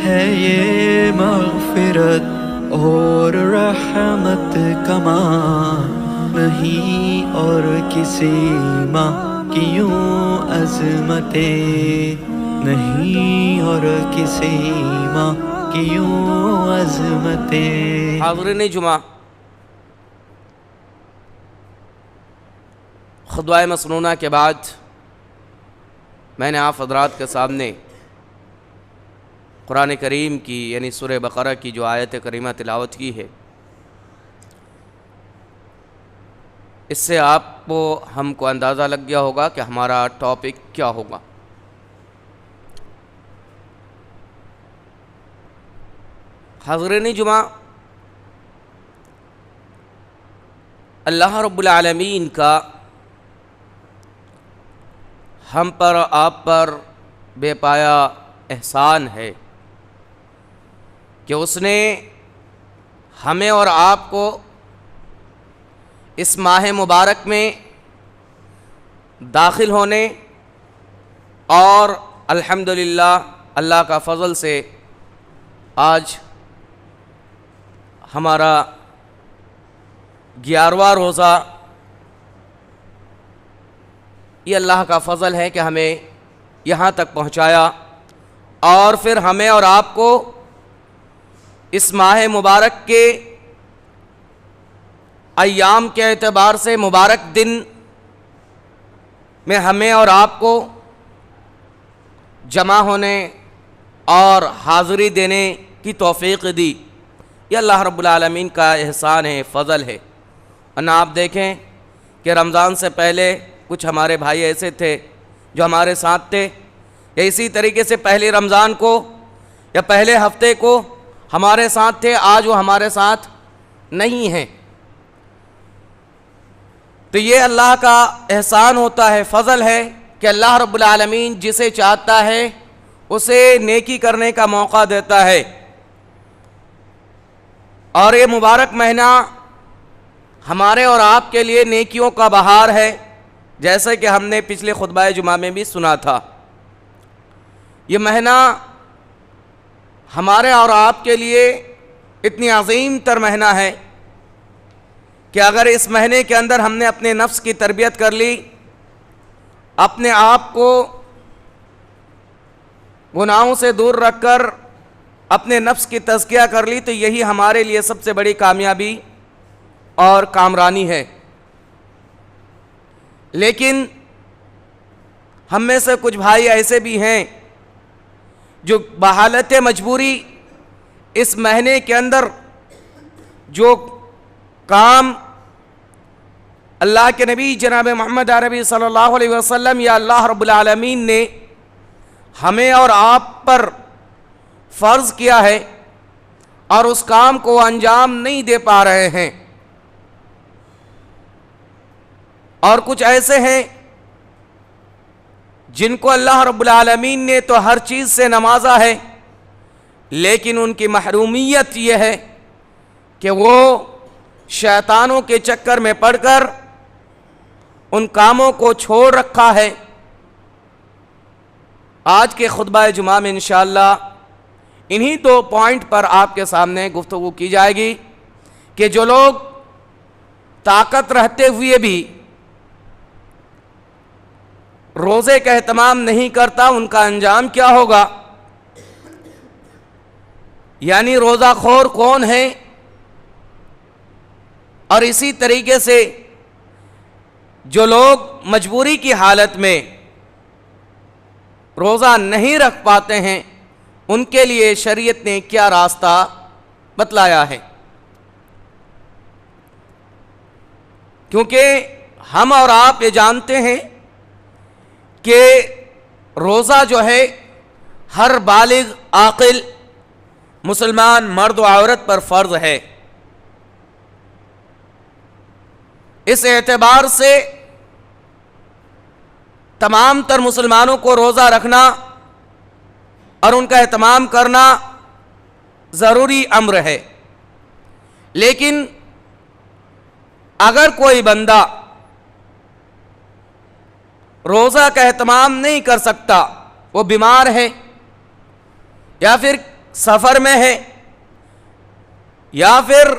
ہے یہ مغفرت اور رحمت کما نہیں اور کسی ماں کی یوں عظمتیں نہیں اور کسی ماں کی یوں عظمتیں۔ حاضرین جمعہ، خطبہ مسنونہ کے بعد میں نے آپ حضرات کے سامنے قرآن کریم کی یعنی سورہ بقرہ کی جو آیت کریمہ تلاوت کی ہے، اس سے ہم کو اندازہ لگ گیا ہوگا کہ ہمارا ٹاپک کیا ہوگا۔ حاضرین جمعہ، اللہ رب العالمین کا ہم پر آپ پر بے پایا احسان ہے کہ اس نے ہمیں اور آپ کو اس ماہ مبارک میں داخل ہونے اور الحمدللہ اللہ کا فضل سے آج ہمارا 11واں روزہ، یہ اللہ کا فضل ہے کہ ہمیں یہاں تک پہنچایا، اور پھر ہمیں اور آپ کو اس ماہ مبارک کے ایام کے اعتبار سے مبارک دن میں ہمیں اور آپ کو جمع ہونے اور حاضری دینے کی توفیق دی۔ یہ اللہ رب العالمین کا احسان ہے، فضل ہے۔ ورنہ آپ دیکھیں کہ رمضان سے پہلے کچھ ہمارے بھائی ایسے تھے جو ہمارے ساتھ تھے، یا اسی طریقے سے پہلی رمضان کو یا پہلے ہفتے کو ہمارے ساتھ تھے، آج وہ ہمارے ساتھ نہیں ہیں۔ تو یہ اللہ کا احسان ہوتا ہے، فضل ہے کہ اللہ رب العالمین جسے چاہتا ہے اسے نیکی کرنے کا موقع دیتا ہے۔ اور یہ مبارک مہینہ ہمارے اور آپ کے لیے نیکیوں کا بہار ہے، جیسے کہ ہم نے پچھلے خطبہ جمعہ میں بھی سنا تھا۔ یہ مہینہ ہمارے اور آپ کے لیے اتنی عظیم تر مہینہ ہے کہ اگر اس مہینے کے اندر ہم نے اپنے نفس کی تربیت کر لی، اپنے آپ کو گناہوں سے دور رکھ کر اپنے نفس کی تزکیہ کر لی، تو یہی ہمارے لیے سب سے بڑی کامیابی اور کامرانی ہے۔ لیکن ہم میں سے کچھ بھائی ایسے بھی ہیں جو بحالت مجبوری اس مہینے کے اندر جو کام اللہ کے نبی جناب محمد عربی صلی اللہ علیہ وسلم یا اللہ رب العالمین نے ہمیں اور آپ پر فرض کیا ہے، اور اس کام کو انجام نہیں دے پا رہے ہیں، اور کچھ ایسے ہیں جن کو اللہ رب العالمین نے تو ہر چیز سے نوازا ہے، لیکن ان کی محرومیت یہ ہے کہ وہ شیطانوں کے چکر میں پڑ کر ان کاموں کو چھوڑ رکھا ہے۔ آج کے خطبہ جمعہ میں انشاءاللہ انہی 2 پوائنٹ پر آپ کے سامنے گفتگو کی جائے گی کہ جو لوگ طاقت رہتے ہوئے بھی روزے کا اہتمام نہیں کرتا، ان کا انجام کیا ہوگا، یعنی روزہ خور کون ہے، اور اسی طریقے سے جو لوگ مجبوری کی حالت میں روزہ نہیں رکھ پاتے ہیں، ان کے لیے شریعت نے کیا راستہ بتلایا ہے۔ کیونکہ ہم اور آپ یہ جانتے ہیں کہ روزہ جو ہے ہر بالغ عاقل مسلمان مرد و عورت پر فرض ہے۔ اس اعتبار سے تمام تر مسلمانوں کو روزہ رکھنا اور ان کا اہتمام کرنا ضروری امر ہے۔ لیکن اگر کوئی بندہ روزہ کا اہتمام نہیں کر سکتا، وہ بیمار ہے یا پھر سفر میں ہے یا پھر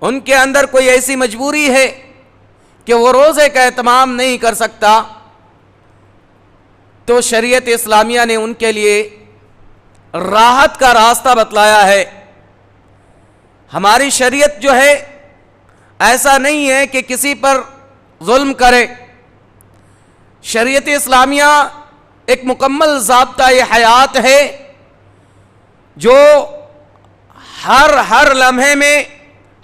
ان کے اندر کوئی ایسی مجبوری ہے کہ وہ روزے کا اہتمام نہیں کر سکتا، تو شریعت اسلامیہ نے ان کے لیے راحت کا راستہ بتلایا ہے۔ ہماری شریعت جو ہے ایسا نہیں ہے کہ کسی پر ظلم کرے۔ شریعت اسلامیہ ایک مکمل ضابطہ حیات ہے جو ہر لمحے میں،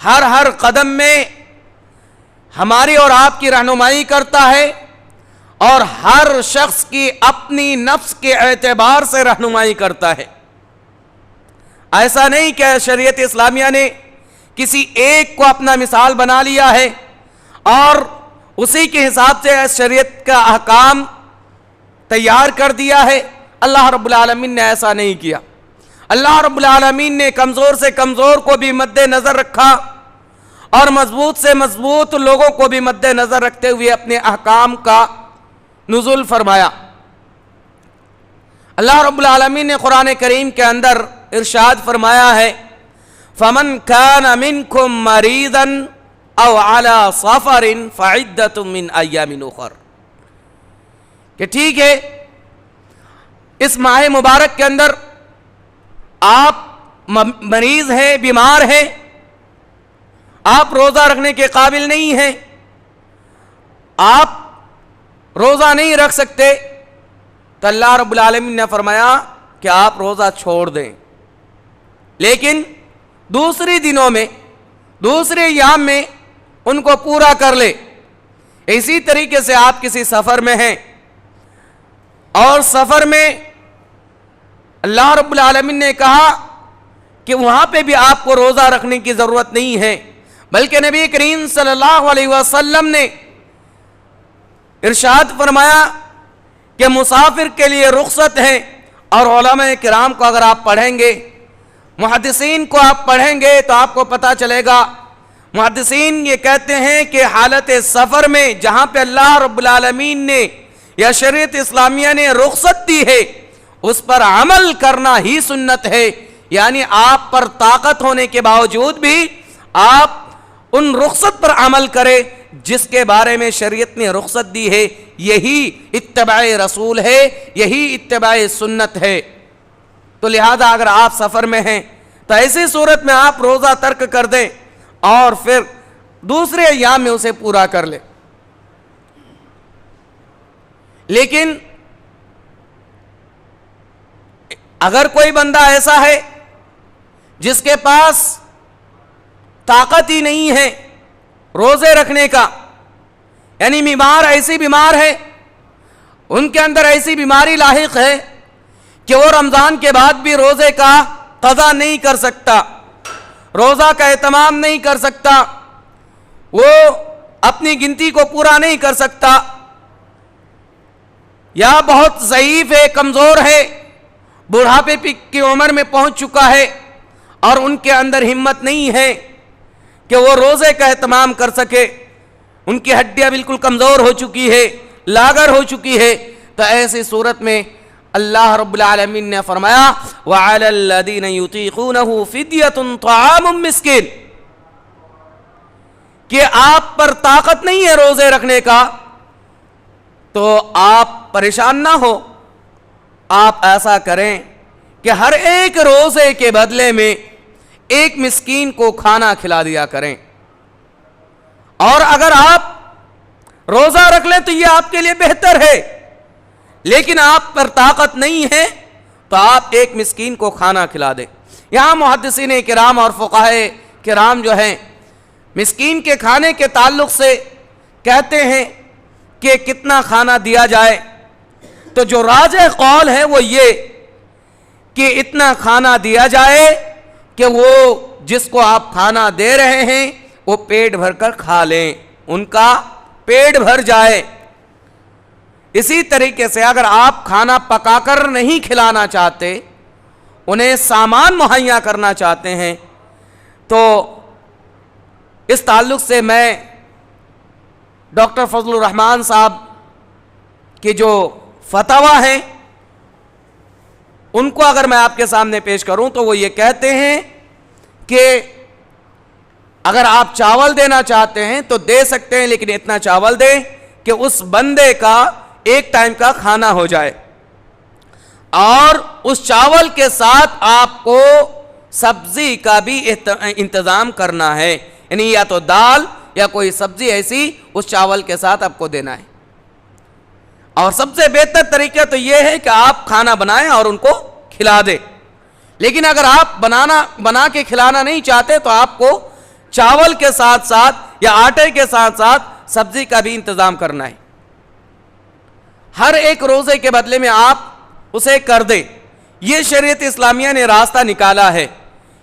ہر قدم میں ہماری اور آپ کی رہنمائی کرتا ہے، اور ہر شخص کی اپنی نفس کے اعتبار سے رہنمائی کرتا ہے۔ ایسا نہیں کہ شریعت اسلامیہ نے کسی ایک کو اپنا مثال بنا لیا ہے اور اسی کے حساب سے شریعت کا احکام تیار کر دیا ہے۔ اللہ رب العالمین نے ایسا نہیں کیا۔ اللہ رب العالمین نے کمزور سے کمزور کو بھی مد نظر رکھا اور مضبوط سے مضبوط لوگوں کو بھی مد نظر رکھتے ہوئے اپنے احکام کا نزول فرمایا۔ اللہ رب العالمین نے قرآن کریم کے اندر ارشاد فرمایا ہے، فَمَنْ كَانَ مِنْكُمْ مَرِيضًا أَوْ عَلَى سَفَرٍ فَعِدَّةٌ مِّنْ أَيَّامٍ أُخَرَ، کہ ٹھیک ہے اس ماہ مبارک کے اندر آپ مریض ہیں، بیمار ہیں، آپ روزہ رکھنے کے قابل نہیں ہیں، آپ روزہ نہیں رکھ سکتے، تو اللہ رب العالمین نے فرمایا کہ آپ روزہ چھوڑ دیں، لیکن دوسری دنوں میں، دوسرے ایام میں ان کو پورا کر لے۔ اسی طریقے سے آپ کسی سفر میں ہیں اور سفر میں اللہ رب العالمین نے کہا کہ وہاں پہ بھی آپ کو روزہ رکھنے کی ضرورت نہیں ہے، بلکہ نبی کریم صلی اللہ علیہ وسلم نے ارشاد فرمایا کہ مسافر کے لیے رخصت ہے، اور علماء کرام کو اگر آپ پڑھیں گے، محدثین کو آپ پڑھیں گے تو آپ کو پتہ چلے گا، محدثین یہ کہتے ہیں کہ حالت سفر میں جہاں پہ اللہ رب العالمین نے یا شریعت اسلامیہ نے رخصت دی ہے اس پر عمل کرنا ہی سنت ہے، یعنی آپ پر طاقت ہونے کے باوجود بھی آپ ان رخصت پر عمل کریں جس کے بارے میں شریعت نے رخصت دی ہے۔ یہی اتباع رسول ہے، یہی اتباع سنت ہے۔ تو لہذا اگر آپ سفر میں ہیں تو ایسی صورت میں آپ روزہ ترک کر دیں اور پھر دوسرے ایام میں اسے پورا کر لیں۔ لیکن اگر کوئی بندہ ایسا ہے جس کے پاس طاقت ہی نہیں ہے روزے رکھنے کا، یعنی بیمار، ایسی بیمار ہے، ان کے اندر ایسی بیماری لاحق ہے کہ وہ رمضان کے بعد بھی روزے کا قضا نہیں کر سکتا، روزہ کا اہتمام نہیں کر سکتا، وہ اپنی گنتی کو پورا نہیں کر سکتا، یا بہت ضعیف ہے، کمزور ہے، بڑھاپے کی عمر میں پہنچ چکا ہے اور ان کے اندر ہمت نہیں ہے کہ وہ روزے کا اہتمام کر سکے، ان کی ہڈیاں بالکل کمزور ہو چکی ہے، لاغر ہو چکی ہے، تو ایسی صورت میں اللہ رب العالمین نے فرمایا وَعَلَى الَّذِينَ يُطِيقُونَهُ فِدْيَةٌ طَعَامٌ مِّسْكِينٌ، کہ آپ پر طاقت نہیں ہے روزے رکھنے کا تو آپ پریشان نہ ہو، آپ ایسا کریں کہ ہر ایک روزے کے بدلے میں ایک مسکین کو کھانا کھلا دیا کریں، اور اگر آپ روزہ رکھ لیں تو یہ آپ کے لیے بہتر ہے، لیکن آپ پر طاقت نہیں ہے تو آپ ایک مسکین کو کھانا کھلا دیں۔ یہاں محدثین کرام اور فقہاء کرام جو ہیں مسکین کے کھانے کے تعلق سے کہتے ہیں کہ کتنا کھانا دیا جائے، تو جو راجح قول ہے وہ یہ کہ اتنا کھانا دیا جائے کہ وہ جس کو آپ کھانا دے رہے ہیں وہ پیٹ بھر کر کھا لیں، ان کا پیٹ بھر جائے۔ اسی طریقے سے اگر آپ کھانا پکا کر نہیں کھلانا چاہتے، انہیں سامان مہیا کرنا چاہتے ہیں، تو اس تعلق سے میں ڈاکٹر فضل الرحمان صاحب کی جو فتویٰ ہیں ان کو اگر میں آپ کے سامنے پیش کروں تو وہ یہ کہتے ہیں کہ اگر آپ چاول دینا چاہتے ہیں تو دے سکتے ہیں، لیکن اتنا چاول دیں کہ اس بندے کا ایک ٹائم کا کھانا ہو جائے، اور اس چاول کے ساتھ آپ کو سبزی کا بھی انتظام کرنا ہے، یعنی یا تو دال یا کوئی سبزی ایسی اس چاول کے ساتھ آپ کو دینا ہے۔ اور سب سے بہتر طریقہ تو یہ ہے کہ آپ کھانا بنائیں اور ان کو کھلا دیں، لیکن اگر آپ بنا کے کھلانا نہیں چاہتے تو آپ کو چاول کے ساتھ ساتھ یا آٹے کے ساتھ ساتھ سبزی کا بھی انتظام کرنا ہے۔ ہر ایک روزے کے بدلے میں آپ اسے کر دیں، یہ شریعت اسلامیہ نے راستہ نکالا ہے۔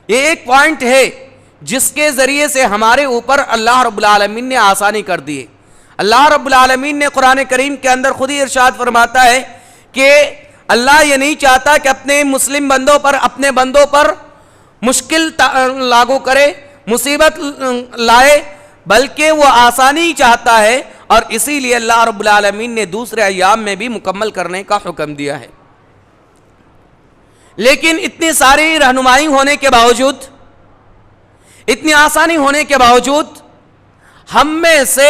یہ ایک پوائنٹ ہے جس کے ذریعے سے ہمارے اوپر اللہ رب العالمین نے آسانی کر دی ہے۔ اللہ رب العالمین نے قرآن کریم کے اندر خود ہی ارشاد فرماتا ہے کہ اللہ یہ نہیں چاہتا کہ اپنے مسلم بندوں پر، اپنے بندوں پر مشکل لاگو کرے، مصیبت لائے، بلکہ وہ آسانی چاہتا ہے، اور اسی لیے اللہ رب العالمین نے دوسرے ایام میں بھی مکمل کرنے کا حکم دیا ہے۔ لیکن اتنی ساری رہنمائی ہونے کے باوجود، اتنی آسانی ہونے کے باوجود، ہم میں سے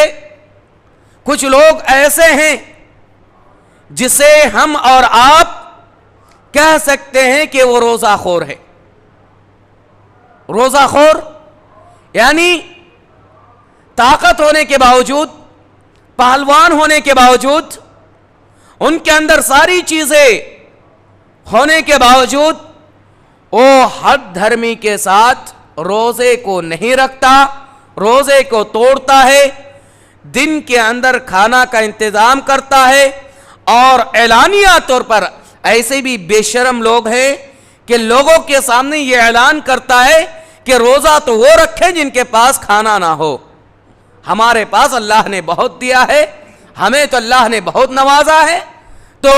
کچھ لوگ ایسے ہیں جسے ہم اور آپ کہہ سکتے ہیں کہ وہ روزہ خور ہے۔ روزہ خور یعنی طاقت ہونے کے باوجود، پہلوان ہونے کے باوجود، ان کے اندر ساری چیزیں ہونے کے باوجود وہ حد دھرمی کے ساتھ روزے کو نہیں رکھتا، روزے کو توڑتا ہے، دن کے اندر کھانا کا انتظام کرتا ہے، اور اعلانیہ طور پر ایسے بھی بے شرم لوگ ہیں کہ لوگوں کے سامنے یہ اعلان کرتا ہے کہ روزہ تو وہ رکھے جن کے پاس کھانا نہ ہو، ہمارے پاس اللہ نے بہت دیا ہے، ہمیں تو اللہ نے بہت نوازا ہے، تو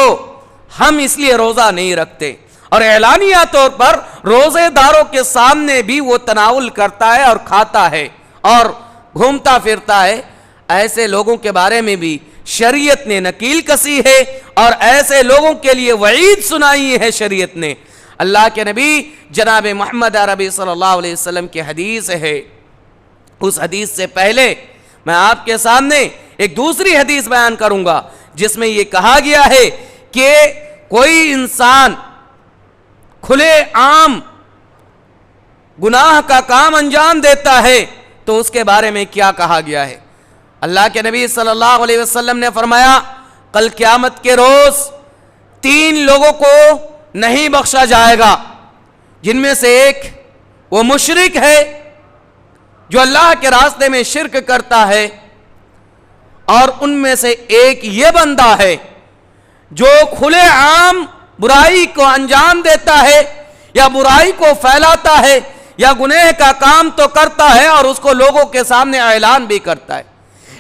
ہم اس لیے روزہ نہیں رکھتے۔ اور اعلانیہ طور پر روزے داروں کے سامنے بھی وہ تناول کرتا ہے اور کھاتا ہے اور گھومتا پھرتا ہے۔ ایسے لوگوں کے بارے میں بھی شریعت نے نکیل کسی ہے، اور ایسے لوگوں کے لیے وعید سنائی ہے شریعت نے۔ اللہ کے نبی جناب محمد عربی صلی اللہ علیہ وسلم کی حدیث ہے، اس حدیث سے پہلے میں آپ کے سامنے ایک دوسری حدیث بیان کروں گا جس میں یہ کہا گیا ہے کہ کوئی انسان کھلے عام گناہ کا کام انجام دیتا ہے تو اس کے بارے میں کیا کہا گیا ہے۔ اللہ کے نبی صلی اللہ علیہ وسلم نے فرمایا کل قیامت کے روز 3 لوگوں کو نہیں بخشا جائے گا، جن میں سے ایک وہ مشرک ہے جو اللہ کے راستے میں شرک کرتا ہے، اور ان میں سے ایک یہ بندہ ہے جو کھلے عام برائی کو انجام دیتا ہے یا برائی کو پھیلاتا ہے یا گناہ کا کام تو کرتا ہے اور اس کو لوگوں کے سامنے اعلان بھی کرتا ہے۔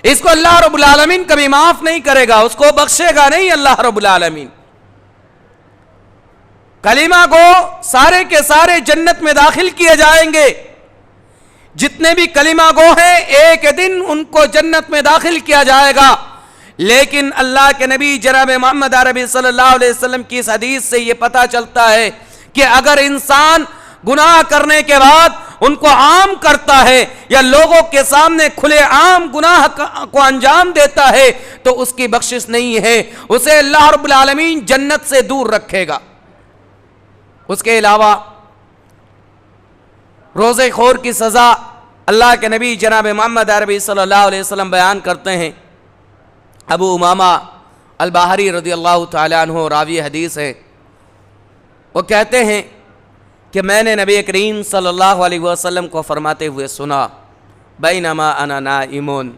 اس کو اللہ رب العالمین کبھی معاف نہیں کرے گا، اس کو بخشے گا نہیں اللہ رب العالمین۔ کلمہ گو سارے کے سارے جنت میں داخل کیے جائیں گے، جتنے بھی کلمہ گو ہیں ایک دن ان کو جنت میں داخل کیا جائے گا، لیکن اللہ کے نبی جناب محمد عربی صلی اللہ علیہ وسلم کی اس حدیث سے یہ پتہ چلتا ہے کہ اگر انسان گناہ کرنے کے بعد ان کو عام کرتا ہے یا لوگوں کے سامنے کھلے عام گناہ کو انجام دیتا ہے تو اس کی بخشش نہیں ہے، اسے اللہ رب العالمین جنت سے دور رکھے گا۔ اس کے علاوہ روزے خور کی سزا اللہ کے نبی جناب محمد عربی صلی اللہ علیہ وسلم بیان کرتے ہیں۔ ابو امامہ الباہری رضی اللہ تعالیٰ عنہ راوی حدیث ہے، وہ کہتے ہیں کہ میں نے نبی کریم صلی اللہ علیہ وسلم کو فرماتے ہوئے سنا بینما انا نائمون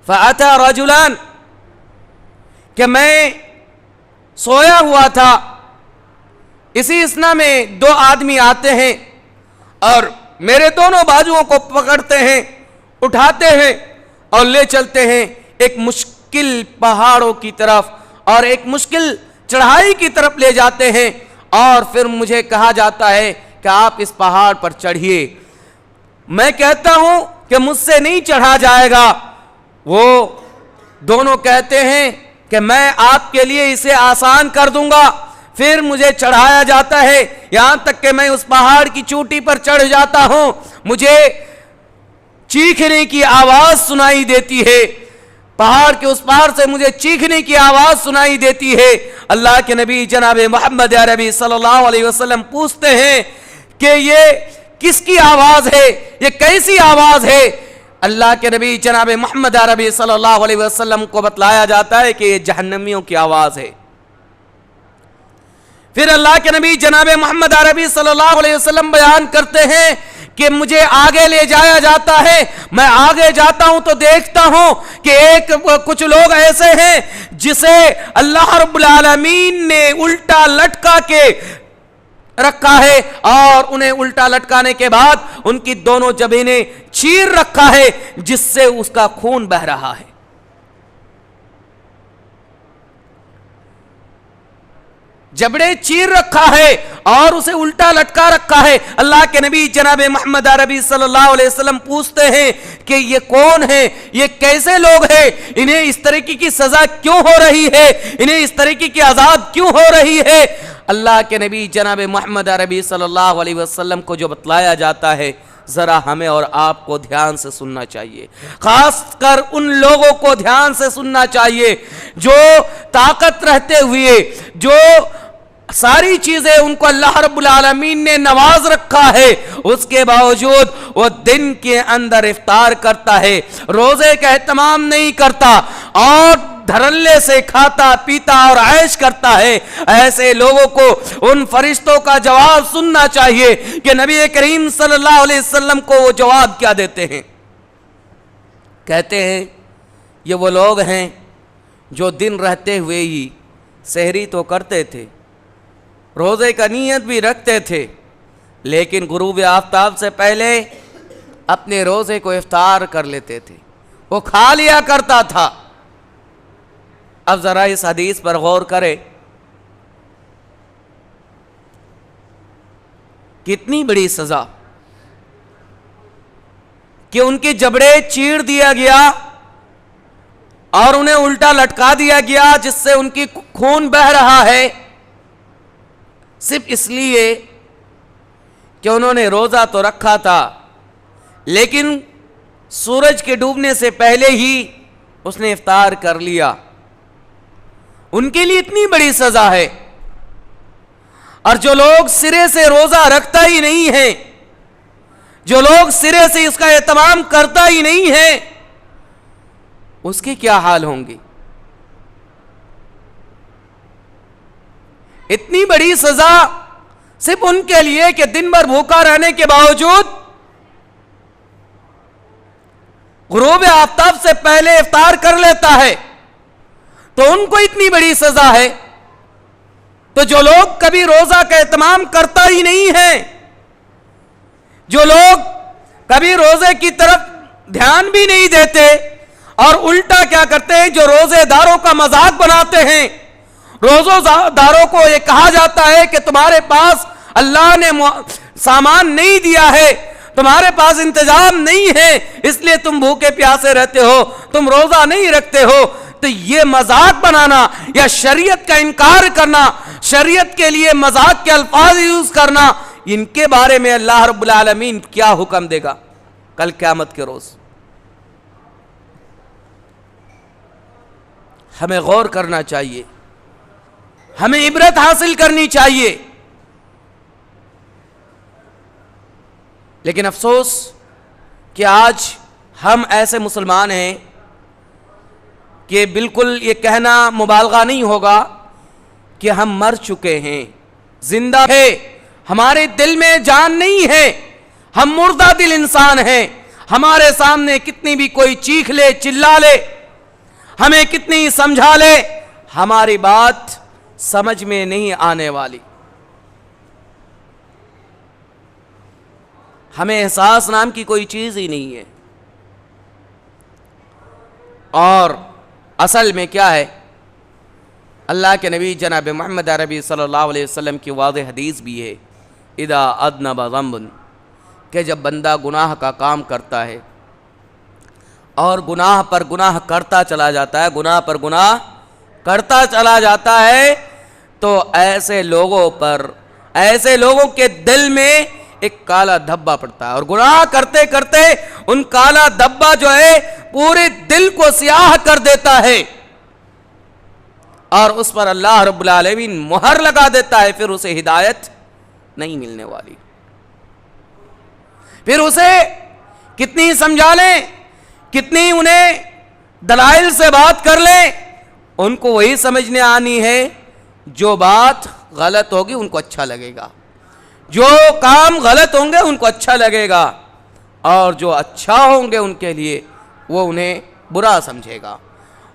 فأتی رجلان، کہ میں سویا ہوا تھا، اسی اسنا میں 2 آدمی آتے ہیں اور میرے دونوں بازوؤں کو پکڑتے ہیں، اٹھاتے ہیں اور لے چلتے ہیں ایک مشکل پہاڑوں کی طرف اور ایک مشکل چڑھائی کی طرف لے جاتے ہیں، اور پھر مجھے کہا جاتا ہے کہ آپ اس پہاڑ پر چڑھیے۔ میں کہتا ہوں کہ مجھ سے نہیں چڑھا جائے گا، وہ دونوں کہتے ہیں کہ میں آپ کے لیے اسے آسان کر دوں گا۔ پھر مجھے چڑھایا جاتا ہے یہاں تک کہ میں اس پہاڑ کی چوٹی پر چڑھ جاتا ہوں، مجھے چیخنے کی آواز سنائی دیتی ہے، پہاڑ کے اس پار سے مجھے چیخنے کی آواز سنائی دیتی ہے۔ اللہ کے نبی جناب محمد عربی صلی اللہ علیہ وسلم پوچھتے ہیں کہ یہ کس کی آواز ہے، یہ کیسی آواز ہے؟ اللہ کے نبی جناب محمد عربی صلی اللہ علیہ وسلم کو بتلایا جاتا ہے کہ یہ جہنمیوں کی آواز ہے۔ پھر اللہ کے نبی جناب محمد عربی صلی اللہ علیہ وسلم بیان کرتے ہیں کہ مجھے آگے لے جایا جاتا ہے، میں آگے جاتا ہوں تو دیکھتا ہوں کہ کچھ لوگ ایسے ہیں جسے اللہ رب العالمین نے الٹا لٹکا کے رکھا ہے، اور انہیں الٹا لٹکانے کے بعد ان کی دونوں جبینیں چیر رکھا ہے جس سے اس کا خون بہ رہا ہے۔ جبڑے چیر رکھا ہے اور اسے الٹا لٹکا رکھا ہے۔ اللہ کے نبی جناب محمد عربی صلی اللہ علیہ وسلم پوچھتے ہیں کہ یہ کون ہے، یہ کیسے لوگ ہیں، انہیں اس طریقے کی سزا کیوں ہو رہی ہے، انہیں اس طریقے کی عذاب کیوں ہو رہی ہے؟ اللہ کے نبی جناب محمد عربی صلی اللہ علیہ وسلم کو جو بتلایا جاتا ہے ذرا ہمیں اور آپ کو دھیان سے سننا چاہیے، خاص کر ان لوگوں کو دھیان سے سننا چاہیے جو طاقت رہتے ہوئے، جو ساری چیزیں ان کو اللہ رب العالمین نے نواز رکھا ہے، اس کے باوجود وہ دن کے اندر افطار کرتا ہے، روزے کا اہتمام نہیں کرتا اور دھرلے سے کھاتا پیتا اور عیش کرتا ہے۔ ایسے لوگوں کو ان فرشتوں کا جواب سننا چاہیے کہ نبی کریم صلی اللہ علیہ وسلم کو وہ جواب کیا دیتے ہیں۔ کہتے ہیں یہ وہ لوگ ہیں جو دن رہتے ہوئے ہی سحری تو کرتے تھے، روزے کا نیت بھی رکھتے تھے، لیکن غروب آفتاب سے پہلے اپنے روزے کو افطار کر لیتے تھے، وہ کھا لیا کرتا تھا۔ اب ذرا اس حدیث پر غور کرے، کتنی بڑی سزا کہ ان کے جبڑے چیر دیا گیا اور انہیں الٹا لٹکا دیا گیا جس سے ان کی خون بہ رہا ہے، صرف اس لیے کہ انہوں نے روزہ تو رکھا تھا لیکن سورج کے ڈوبنے سے پہلے ہی اس نے افطار کر لیا۔ ان کے لیے اتنی بڑی سزا ہے۔ اور جو لوگ سرے سے روزہ رکھتا ہی نہیں ہے، جو لوگ سرے سے اس کا اہتمام کرتا ہی نہیں ہے، اس کے کیا حال ہوں گے؟ اتنی بڑی سزا صرف ان کے لیے کہ دن بھر بھوکا رہنے کے باوجود غروب آفتاب سے پہلے افطار کر لیتا ہے، تو ان کو اتنی بڑی سزا ہے۔ تو جو لوگ کبھی روزہ کا اہتمام کرتا ہی نہیں ہے، جو لوگ کبھی روزے کی طرف دھیان بھی نہیں دیتے اور الٹا کیا کرتے ہیں، جو روزے داروں کا مذاق بناتے ہیں، روزہ داروں کو یہ کہا جاتا ہے کہ تمہارے پاس اللہ نے سامان نہیں دیا ہے، تمہارے پاس انتظام نہیں ہے، اس لیے تم بھوکے پیاسے رہتے ہو، تم روزہ نہیں رکھتے ہو۔ تو یہ مذاق بنانا یا شریعت کا انکار کرنا، شریعت کے لیے مذاق کے الفاظ یوز کرنا، ان کے بارے میں اللہ رب العالمین کیا حکم دے گا کل قیامت کے روز؟ ہمیں غور کرنا چاہیے، ہمیں عبرت حاصل کرنی چاہیے۔ لیکن افسوس کہ آج ہم ایسے مسلمان ہیں کہ بالکل یہ کہنا مبالغہ نہیں ہوگا کہ ہم مر چکے ہیں، زندہ ہے، ہمارے دل میں جان نہیں ہے، ہم مردہ دل انسان ہیں۔ ہمارے سامنے کتنی بھی کوئی چیخ لے، چلا لے، ہمیں کتنی سمجھا لے، ہماری بات سمجھ میں نہیں آنے والی۔ ہمیں احساس نام کی کوئی چیز ہی نہیں ہے۔ اور اصل میں کیا ہے، اللہ کے نبی جناب محمد عربی صلی اللہ علیہ وسلم کی واضح حدیث بھی ہے، اذا اذنب ذنب، کہ جب بندہ گناہ کا کام کرتا ہے اور گناہ پر گناہ کرتا چلا جاتا ہے، گناہ پر گناہ کرتا چلا جاتا ہے، تو ایسے لوگوں پر، ایسے لوگوں کے دل میں ایک کالا دھبا پڑتا ہے، اور گناہ کرتے کرتے ان کالا دھبا جو ہے پورے دل کو سیاہ کر دیتا ہے، اور اس پر اللہ رب العالمین مہر لگا دیتا ہے، پھر اسے ہدایت نہیں ملنے والی۔ پھر اسے کتنی سمجھا لیں، کتنی انہیں دلائل سے بات کر لیں، ان کو وہی سمجھنے آنی ہے جو بات غلط ہوگی ان کو اچھا لگے گا، جو کام غلط ہوں گے ان کو اچھا لگے گا، اور جو اچھا ہوں گے ان کے لیے وہ انہیں برا سمجھے گا۔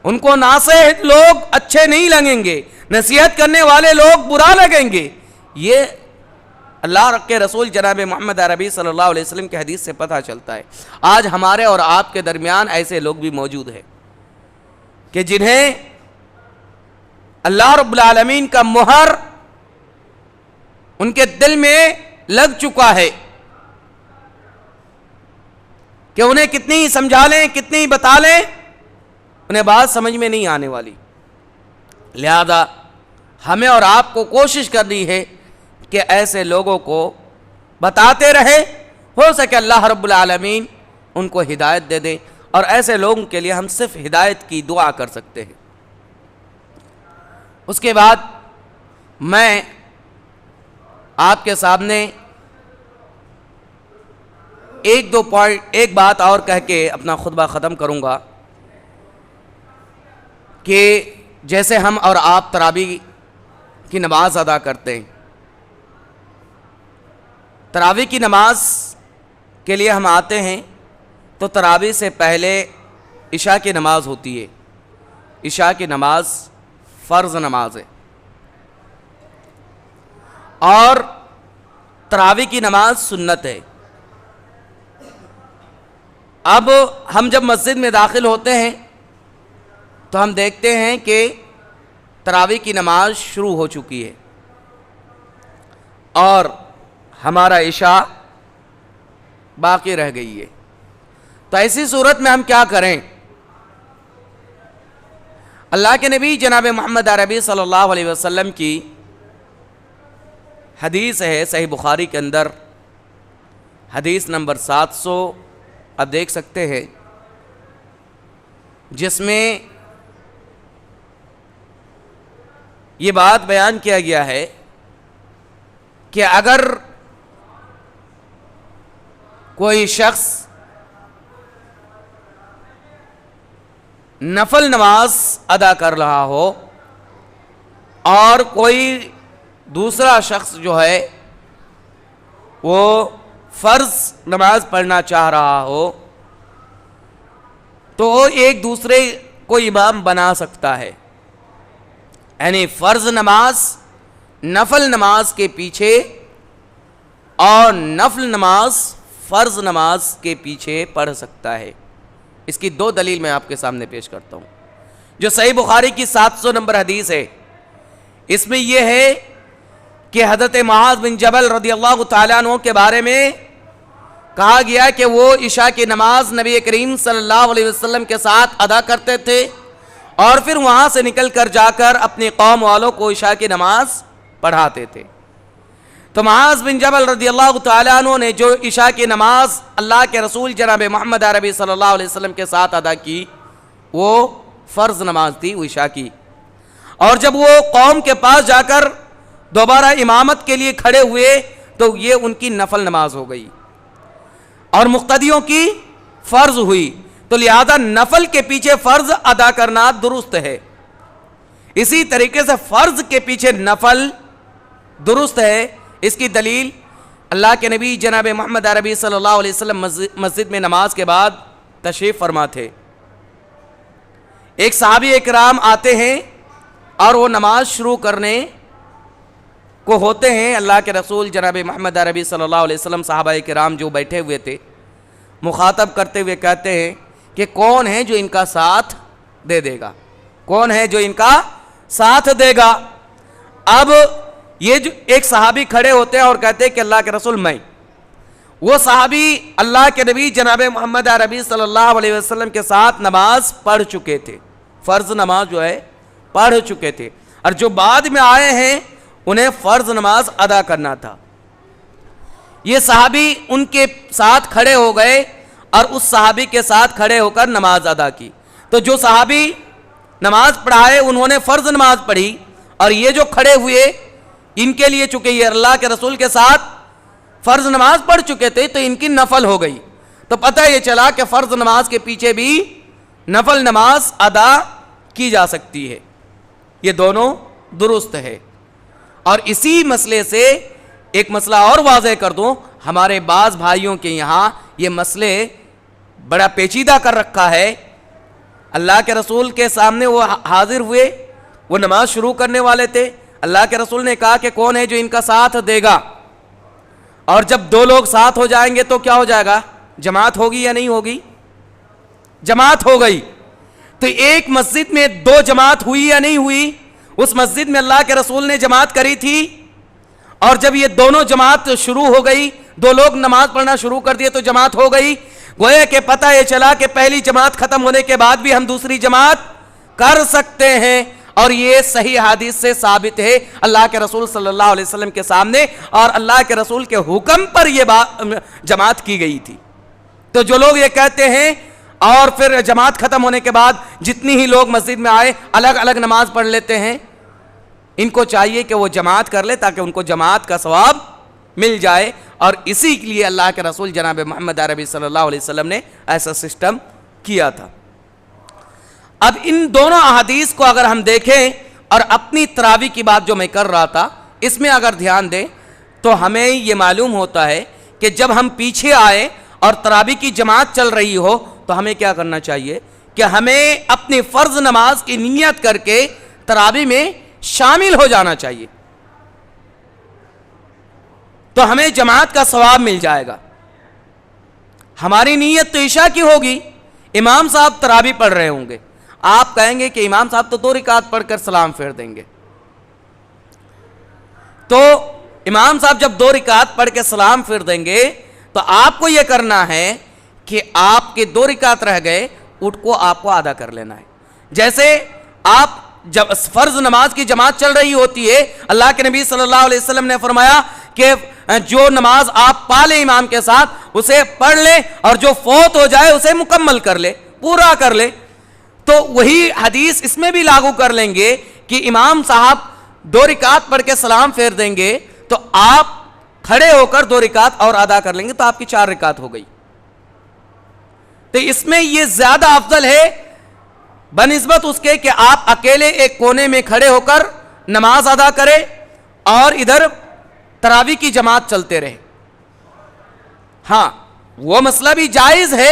ان کو ناصح لوگ اچھے نہیں لگیں گے، نصیحت کرنے والے لوگ برا لگیں گے۔ یہ اللہ کے رسول جناب محمد عربی صلی اللہ علیہ وسلم کے حدیث سے پتہ چلتا ہے۔ آج ہمارے اور آپ کے درمیان ایسے لوگ بھی موجود ہیں کہ جنہیں اللہ رب العالمین کا مہر ان کے دل میں لگ چکا ہے کہ انہیں کتنی سمجھا لیں، کتنی بتا لیں، انہیں بات سمجھ میں نہیں آنے والی۔ لہذا ہمیں اور آپ کو کوشش کرنی ہے کہ ایسے لوگوں کو بتاتے رہے، ہو سکے اللہ رب العالمین ان کو ہدایت دے دے، اور ایسے لوگوں کے لیے ہم صرف ہدایت کی دعا کر سکتے ہیں۔ اس کے بعد میں آپ کے سامنے ایک بات اور کہہ کے اپنا خطبہ ختم کروں گا کہ جیسے ہم اور آپ تراویح کی نماز ادا کرتے ہیں، تراویح کی نماز کے لیے ہم آتے ہیں تو تراویح سے پہلے عشاء کی نماز ہوتی ہے۔ عشاء کی نماز فرض نماز ہے، اور تراویح کی نماز سنت ہے۔ اب ہم جب مسجد میں داخل ہوتے ہیں تو ہم دیکھتے ہیں کہ تراویح کی نماز شروع ہو چکی ہے اور ہمارا عشاء باقی رہ گئی ہے۔ تو ایسی صورت میں ہم کیا کریں؟ اللہ کے نبی جناب محمد عربی صلی اللہ علیہ وسلم کی حدیث ہے صحیح بخاری کے اندر، حدیث نمبر 700 آپ دیکھ سکتے ہیں، جس میں یہ بات بیان کیا گیا ہے کہ اگر کوئی شخص نفل نماز ادا کر رہا ہو اور کوئی دوسرا شخص جو ہے وہ فرض نماز پڑھنا چاہ رہا ہو تو وہ ایک دوسرے کو امام بنا سکتا ہے، یعنی فرض نماز نفل نماز کے پیچھے اور نفل نماز فرض نماز کے پیچھے پڑھ سکتا ہے۔ اس کی دو دلیل میں آپ کے سامنے پیش کرتا ہوں، جو صحیح بخاری کی 700 نمبر حدیث ہے۔ اس میں یہ ہے کہ حضرت معاذ بن جبل رضی اللہ تعالیٰ عنہ کے بارے میں کہا گیا کہ وہ عشاء کی نماز نبی کریم صلی اللہ علیہ وسلم کے ساتھ ادا کرتے تھے اور پھر وہاں سے نکل کر جا کر اپنی قوم والوں کو عشاء کی نماز پڑھاتے تھے۔ تو معاذ بن جبل رضی اللہ تعالیٰ عنہ نے جو عشاء کی نماز اللہ کے رسول جناب محمد عربی صلی اللہ علیہ وسلم کے ساتھ ادا کی وہ فرض نماز تھی، وہ عشاء کی، اور جب وہ قوم کے پاس جا کر دوبارہ امامت کے لیے کھڑے ہوئے تو یہ ان کی نفل نماز ہو گئی اور مقتدیوں کی فرض ہوئی، تو لہذا نفل کے پیچھے فرض ادا کرنا درست ہے۔ اسی طریقے سے فرض کے پیچھے نفل درست ہے۔ اس کی دلیل اللہ کے نبی جناب محمد عربی صلی اللہ علیہ وسلم مسجد میں نماز کے بعد تشریف فرما تھے۔ ایک صحابی اکرام آتے ہیں اور وہ نماز شروع کرنے کو ہوتے ہیں، اللہ کے رسول جناب محمد عربی صلی اللہ علیہ وسلم صحابہ اکرام جو بیٹھے ہوئے تھے مخاطب کرتے ہوئے کہتے ہیں کہ کون ہے جو ان کا ساتھ دے دے گا، کون ہے جو ان کا ساتھ دے گا۔ اب یہ جو ایک صحابی کھڑے ہوتے ہیں اور کہتے ہیں کہ اللہ کے رسول میں، وہ صحابی اللہ کے نبی جناب محمد عربی صلی اللہ علیہ وسلم کے ساتھ نماز پڑھ چکے تھے، فرض نماز جو ہے پڑھ چکے تھے۔ اور جو بعد میں آئے ہیں انہیں فرض نماز ادا کرنا تھا. یہ صحابی ان کے ساتھ کھڑے ہو گئے اور اس صحابی کے ساتھ کھڑے ہو کر نماز ادا کی. تو جو صحابی نماز پڑھائے انہوں نے فرض نماز پڑھی, اور یہ جو کھڑے ہوئے ان کے لیے چونکہ یہ اللہ کے رسول کے ساتھ فرض نماز پڑھ چکے تھے تو ان کی نفل ہو گئی. تو پتہ یہ چلا کہ فرض نماز کے پیچھے بھی نفل نماز ادا کی جا سکتی ہے. یہ دونوں درست ہے. اور اسی مسئلے سے ایک مسئلہ اور واضح کر دوں, ہمارے بعض بھائیوں کے یہاں یہ مسئلے بڑا پیچیدہ کر رکھا ہے. اللہ کے رسول کے سامنے وہ حاضر ہوئے, وہ نماز شروع کرنے والے تھے. اللہ کے رسول نے کہا کہ کون ہے جو ان کا ساتھ دے گا, اور جب دو لوگ ساتھ ہو جائیں گے تو کیا ہو جائے گا, جماعت ہوگی یا نہیں ہوگی؟ جماعت ہو گئی. تو ایک مسجد میں دو جماعت ہوئی یا نہیں ہوئی؟ اس مسجد میں اللہ کے رسول نے جماعت کری تھی, اور جب یہ دونوں جماعت شروع ہو گئی, دو لوگ نماز پڑھنا شروع کر دیے تو جماعت ہو گئی. گویا کہ پتہ یہ چلا کہ پہلی جماعت ختم ہونے کے بعد بھی ہم دوسری جماعت کر سکتے ہیں, اور یہ صحیح حدیث سے ثابت ہے اللہ کے رسول صلی اللہ علیہ وسلم کے سامنے, اور اللہ کے رسول کے حکم پر یہ جماعت کی گئی تھی. تو جو لوگ یہ کہتے ہیں اور پھر جماعت ختم ہونے کے بعد جتنی ہی لوگ مسجد میں آئے الگ الگ نماز پڑھ لیتے ہیں, ان کو چاہیے کہ وہ جماعت کر لے تاکہ ان کو جماعت کا ثواب مل جائے. اور اسی کے لیے اللہ کے رسول جناب محمد عربی صلی اللہ علیہ وسلم نے ایسا سسٹم کیا تھا. اب ان دونوں احادیث کو اگر ہم دیکھیں اور اپنی تراویح کی بات جو میں کر رہا تھا اس میں اگر دھیان دیں تو ہمیں یہ معلوم ہوتا ہے کہ جب ہم پیچھے آئے اور تراویح کی جماعت چل رہی ہو تو ہمیں کیا کرنا چاہیے کہ ہمیں اپنی فرض نماز کی نیت کر کے تراویح میں شامل ہو جانا چاہیے, تو ہمیں جماعت کا ثواب مل جائے گا. ہماری نیت تو عشاء کی ہوگی, امام صاحب تراویح پڑھ رہے ہوں گے, آپ کہیں گے کہ امام صاحب تو 2 رکعت پڑھ کر سلام پھیر دیں گے. تو امام صاحب جب 2 رکعت پڑھ کے سلام پھیر دیں گے تو آپ کو یہ کرنا ہے کہ آپ کے 2 رکعت رہ گئے, اٹھ کو آپ کو ادا کر لینا ہے. جیسے آپ جب فرض نماز کی جماعت چل رہی ہوتی ہے, اللہ کے نبی صلی اللہ علیہ وسلم نے فرمایا کہ جو نماز آپ پا لیں امام کے ساتھ اسے پڑھ لیں, اور جو فوت ہو جائے اسے مکمل کر لے, پورا کر لے. تو وہی حدیث اس میں بھی لاگو کر لیں گے کہ امام صاحب 2 رکعت پڑھ کے سلام پھیر دیں گے تو آپ کھڑے ہو کر 2 رکعت اور ادا کر لیں گے تو آپ کی 4 رکعت ہو گئی. تو اس میں یہ زیادہ افضل ہے بنسبت اس کے کہ آپ اکیلے ایک کونے میں کھڑے ہو کر نماز ادا کریں اور ادھر تراویح کی جماعت چلتے رہے. ہاں وہ مسئلہ بھی جائز ہے,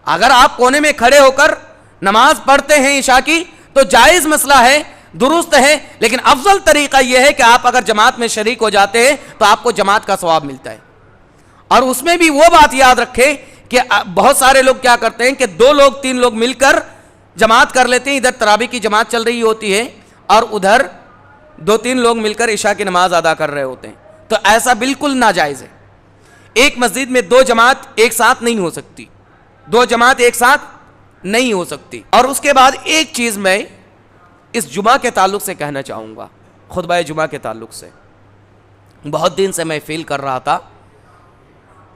اگر آپ کونے میں کھڑے ہو کر نماز پڑھتے ہیں عشاء کی تو جائز مسئلہ ہے, درست ہے, لیکن افضل طریقہ یہ ہے کہ آپ اگر جماعت میں شریک ہو جاتے ہیں تو آپ کو جماعت کا ثواب ملتا ہے. اور اس میں بھی وہ بات یاد رکھیں کہ بہت سارے لوگ کیا کرتے ہیں کہ 2 لوگ 3 لوگ مل کر جماعت کر لیتے ہیں, ادھر تراویح کی جماعت چل رہی ہوتی ہے اور ادھر 2-3 لوگ مل کر عشاء کی نماز ادا کر رہے ہوتے ہیں. تو ایسا بالکل ناجائز ہے. ایک مسجد میں 2 جماعت ایک ساتھ نہیں ہو سکتی, 2 جماعت ایک ساتھ نہیں ہو سکتی. اور اس کے بعد ایک چیز میں اس جمعہ کے تعلق سے کہنا چاہوں گا, خطبہ جمعہ کے تعلق سے. بہت دن سے میں فیل کر رہا تھا,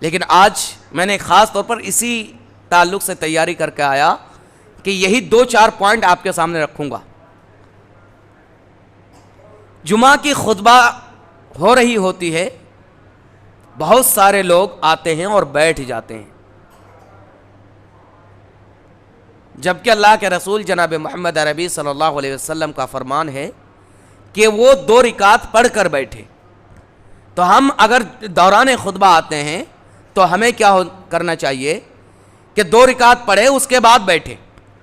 لیکن آج میں نے خاص طور پر اسی تعلق سے تیاری کر کے آیا کہ یہی 2-4 پوائنٹ آپ کے سامنے رکھوں گا. جمعہ کی خطبہ ہو رہی ہوتی ہے, بہت سارے لوگ آتے ہیں اور بیٹھ جاتے ہیں, جبکہ اللہ کے رسول جناب محمد عربی صلی اللہ علیہ وسلم کا فرمان ہے کہ وہ 2 رکعت پڑھ کر بیٹھے. تو ہم اگر دوران خطبہ آتے ہیں تو ہمیں کیا کرنا چاہیے کہ 2 رکعت پڑھے اس کے بعد بیٹھے,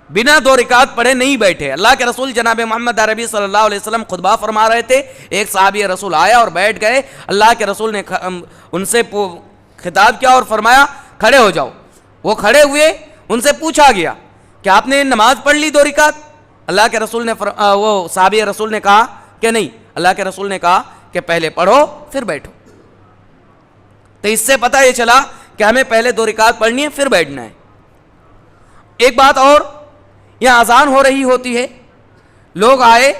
بنا 2 رکعت پڑھے نہیں بیٹھے. اللہ کے رسول جناب محمد عربی صلی اللہ علیہ وسلم خطبہ فرما رہے تھے, ایک صحابی رسول آیا اور بیٹھ گئے. اللہ کے رسول نے ان سے خطاب کیا اور فرمایا کھڑے ہو جاؤ. وہ کھڑے ہوئے, ان سے پوچھا گیا کہ آپ نے نماز پڑھ لی 2 رکعت؟ اللہ کے رسول نے وہ صحابی رسول نے کہا کہ نہیں. اللہ کے رسول نے کہا کہ پہلے پڑھو پھر بیٹھو. تو اس سے پتہ یہ چلا کہ ہمیں پہلے 2 رکعت پڑھنی ہے پھر بیٹھنا ہے. ایک بات اور, یہاں اذان ہو رہی ہوتی ہے, لوگ آئے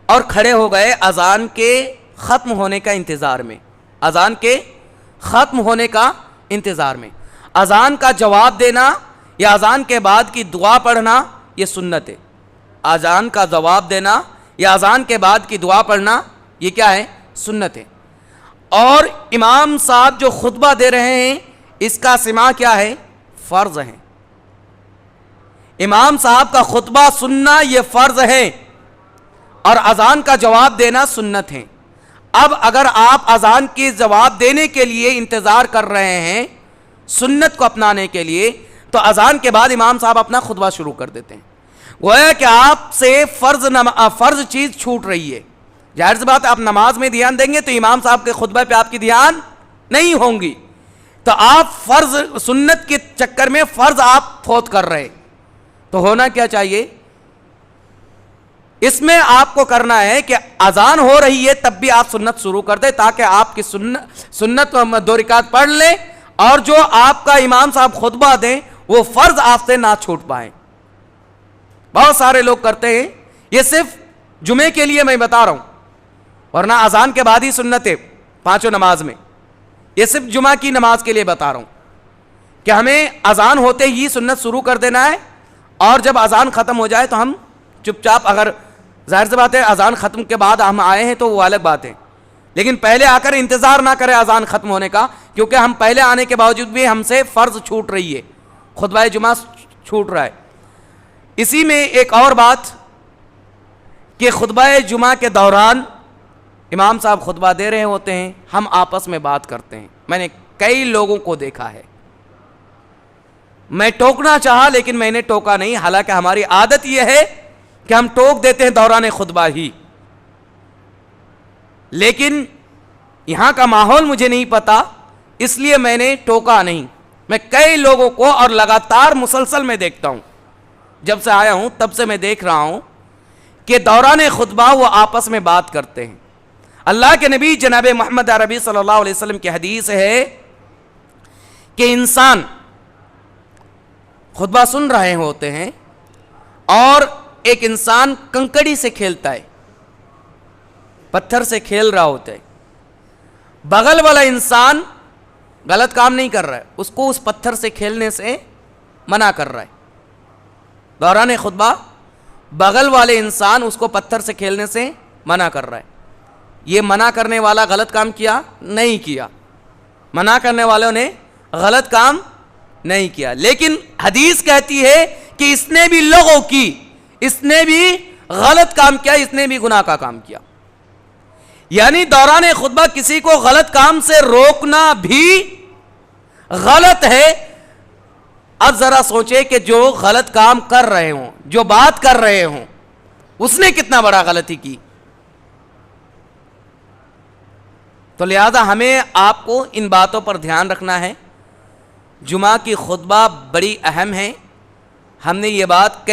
اور کھڑے ہو گئے اذان کے ختم ہونے کا انتظار میں، اذان کے ختم ہونے کا انتظار میں۔ اذان کا جواب دینا یا اذان کے بعد کی دعا پڑھنا یہ سنت ہے۔ اذان کا جواب دینا یا اذان کے بعد کی دعا پڑھنا یہ کیا ہے؟ سنت ہے۔ اور امام صاحب جو خطبہ دے رہے ہیں اس کا سماع کیا ہے؟ فرض ہے۔ امام صاحب کا خطبہ سننا یہ فرض ہے اور اذان کا جواب دینا سنت ہے۔ اب اگر آپ اذان کی جواب دینے کے لیے انتظار کر رہے ہیں سنت کو اپنانے کے لیے، تو اذان کے بعد امام صاحب اپنا خطبہ شروع کر دیتے ہیں۔ گویا کہ آپ سے فرض چیز چھوٹ رہی ہے۔ ظاہر سی بات ہے آپ نماز میں دھیان دیں گے تو امام صاحب کے خطبہ پہ آپ کی دھیان نہیں ہوں گی، تو آپ فرض سنت کے چکر میں فرض آپ فوت کر رہے۔ تو ہونا کیا چاہیے؟ اس میں آپ کو کرنا ہے کہ اذان ہو رہی ہے تب بھی آپ سنت شروع کر دیں، تاکہ آپ کی سنت 2 رکعت پڑھ لیں اور جو آپ کا امام صاحب خطبہ دیں وہ فرض آپ سے نہ چھوٹ پائیں۔ بہت سارے لوگ کرتے ہیں، یہ صرف جمعے کے لیے میں بتا رہا ہوں، ورنہ اذان کے بعد ہی سنت ہے 5 نماز میں۔ یہ صرف جمعہ کی نماز کے لیے بتا رہا ہوں کہ ہمیں اذان ہوتے ہی سنت شروع کر دینا ہے، اور جب اذان ختم ہو جائے تو ہم چپ چاپ، اگر ظاہر سی بات ہے اذان ختم کے بعد ہم آئے ہیں تو وہ الگ بات ہے، لیکن پہلے آ کر انتظار نہ کرے اذان ختم ہونے کا، کیونکہ ہم پہلے آنے کے باوجود بھی ہم سے فرض چھوٹ رہی ہے، خطبہ جمعہ چھوٹ رہا ہے۔ اسی میں ایک اور بات کہ خطبہ جمعہ کے دوران امام صاحب خطبہ دے رہے ہوتے ہیں، ہم آپس میں بات کرتے ہیں۔ میں نے کئی لوگوں کو دیکھا ہے، میں ٹوکنا چاہا لیکن میں نے ٹوکا نہیں، حالانکہ ہماری عادت یہ ہے کہ ہم ٹوک دیتے ہیں دوران خطبہ ہی، لیکن یہاں کا ماحول مجھے نہیں پتا اس لیے میں نے ٹوکا نہیں۔ میں کئی لوگوں کو اور لگاتار مسلسل میں دیکھتا ہوں، جب سے آیا ہوں تب سے میں دیکھ رہا ہوں کہ دوران خطبہ وہ آپس میں بات کرتے ہیں۔ اللہ کے نبی جناب محمد عربی صلی اللہ علیہ وسلم کی حدیث ہے کہ انسان خطبہ سن رہے ہوتے ہیں اور ایک انسان کنکڑی سے کھیلتا ہے، پتھر سے کھیل رہا ہوتا ہے، بغل والا انسان غلط کام نہیں کر رہا ہے، اس کو اس پتھر سے کھیلنے سے منع کر رہا ہے۔ دوران خطبہ بغل والے انسان اس کو پتھر سے کھیلنے سے منع کر رہا ہے۔ یہ منع کرنے والا غلط کام کیا؟ نہیں کیا، منع کرنے والوں نے غلط کام نہیں کیا، لیکن حدیث کہتی ہے کہ اس نے بھی لغو کی، اس نے بھی غلط کام کیا، اس نے بھی گناہ کا کام کیا۔ یعنی دوران خطبہ کسی کو غلط کام سے روکنا بھی غلط ہے۔ اب ذرا سوچے کہ جو غلط کام کر رہے ہوں، جو بات کر رہے ہوں، اس نے کتنا بڑا غلطی کی۔ تو لہذا ہمیں آپ کو ان باتوں پر دھیان رکھنا ہے۔ جمعہ کی خطبہ بڑی اہم ہے، ہم نے یہ بات